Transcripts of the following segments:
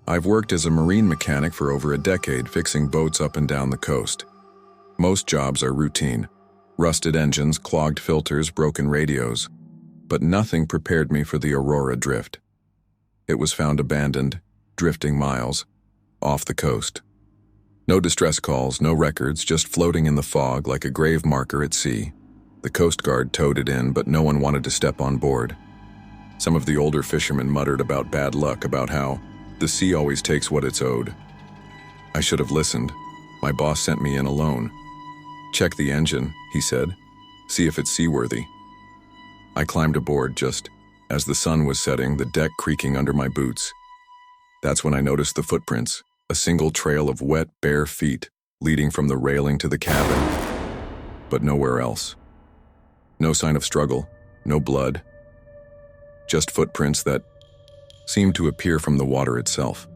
I've worked as a marine mechanic for over a decade fixing boats up and down the coast. Most jobs are routine. Rusted engines, clogged filters, broken radios. But nothing prepared me for the Aurora drift. It was found abandoned, drifting miles, off the coast. No distress calls, no records, just floating in the fog like a grave marker at sea. The Coast Guard towed it in, but no one wanted to step on board. Some of the older fishermen muttered about bad luck, about how the sea always takes what it's owed. I should have listened. My boss sent me in alone. "Check the engine," he said. "See if it's seaworthy." I climbed aboard just as the sun was setting, the deck creaking under my boots. That's when I noticed the footprints, a single trail of wet, bare feet leading from the railing to the cabin, but nowhere else. No sign of struggle, no blood, just footprints that seemed to appear from the water itself.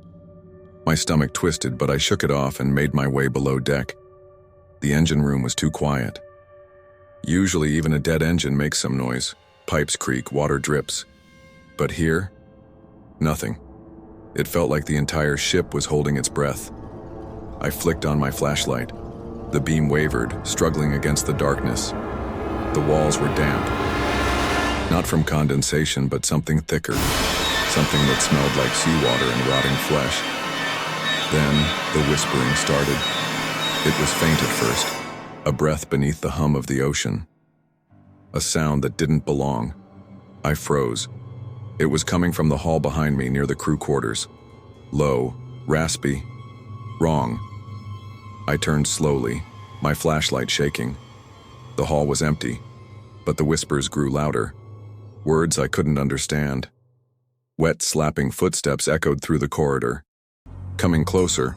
My stomach twisted, but I shook it off and made my way below deck. The engine room was too quiet. Usually even a dead engine makes some noise. Pipes creak, water drips. But here, nothing. It felt like the entire ship was holding its breath. I flicked on my flashlight. The beam wavered, struggling against the darkness. The walls were damp. Not from condensation, but something thicker. Something that smelled like seawater and rotting flesh. Then the whispering started. It was faint at first, a breath beneath the hum of the ocean. A sound that didn't belong. I froze. It was coming from the hall behind me near the crew quarters. Low, raspy, wrong. I turned slowly, my flashlight shaking. The hall was empty, but the whispers grew louder. Words I couldn't understand. Wet, slapping footsteps echoed through the corridor. Coming closer,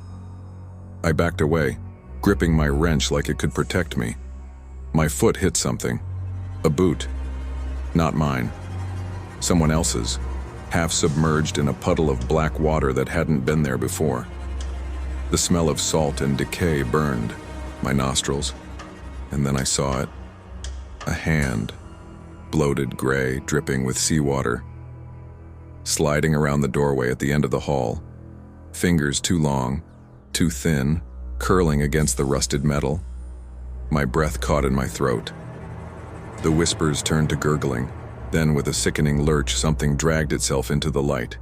I backed away, gripping my wrench like it could protect me. My foot hit something. A boot. Not mine. Someone else's, half submerged in a puddle of black water that hadn't been there before. The smell of salt and decay burned my nostrils, and then I saw it. A hand, bloated gray, dripping with seawater, sliding around the doorway at the end of the hall, fingers too long, too thin, curling against the rusted metal. My breath caught in my throat. The whispers turned to gurgling. Then, with a sickening lurch, something dragged itself into the light.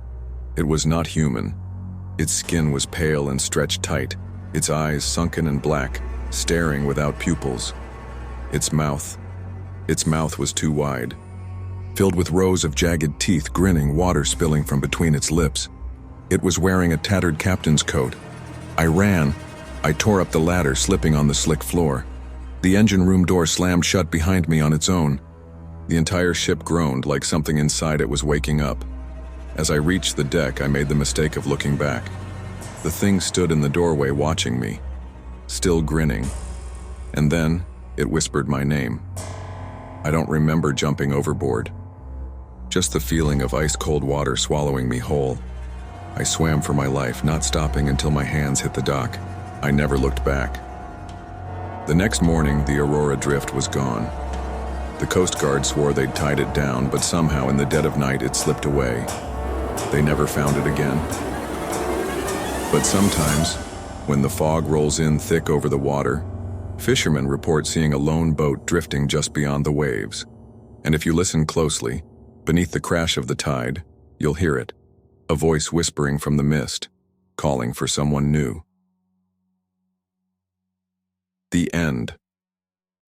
It was not human. Its skin was pale and stretched tight, its eyes sunken and black, staring without pupils. Its mouth was too wide, filled with rows of jagged teeth, grinning, water spilling from between its lips. It was wearing a tattered captain's coat. I ran. I tore up the ladder, slipping on the slick floor. The engine room door slammed shut behind me on its own. The entire ship groaned like something inside it was waking up. As I reached the deck, I made the mistake of looking back. The thing stood in the doorway watching me, still grinning. And then it whispered my name. I don't remember jumping overboard. Just the feeling of ice-cold water swallowing me whole. I swam for my life, not stopping until my hands hit the dock. I never looked back. The next morning, the Aurora drift was gone. The Coast Guard swore they'd tied it down, but somehow in the dead of night it slipped away. They never found it again. But sometimes, when the fog rolls in thick over the water, fishermen report seeing a lone boat drifting just beyond the waves. And if you listen closely, beneath the crash of the tide, you'll hear it, a voice whispering from the mist, calling for someone new. The end.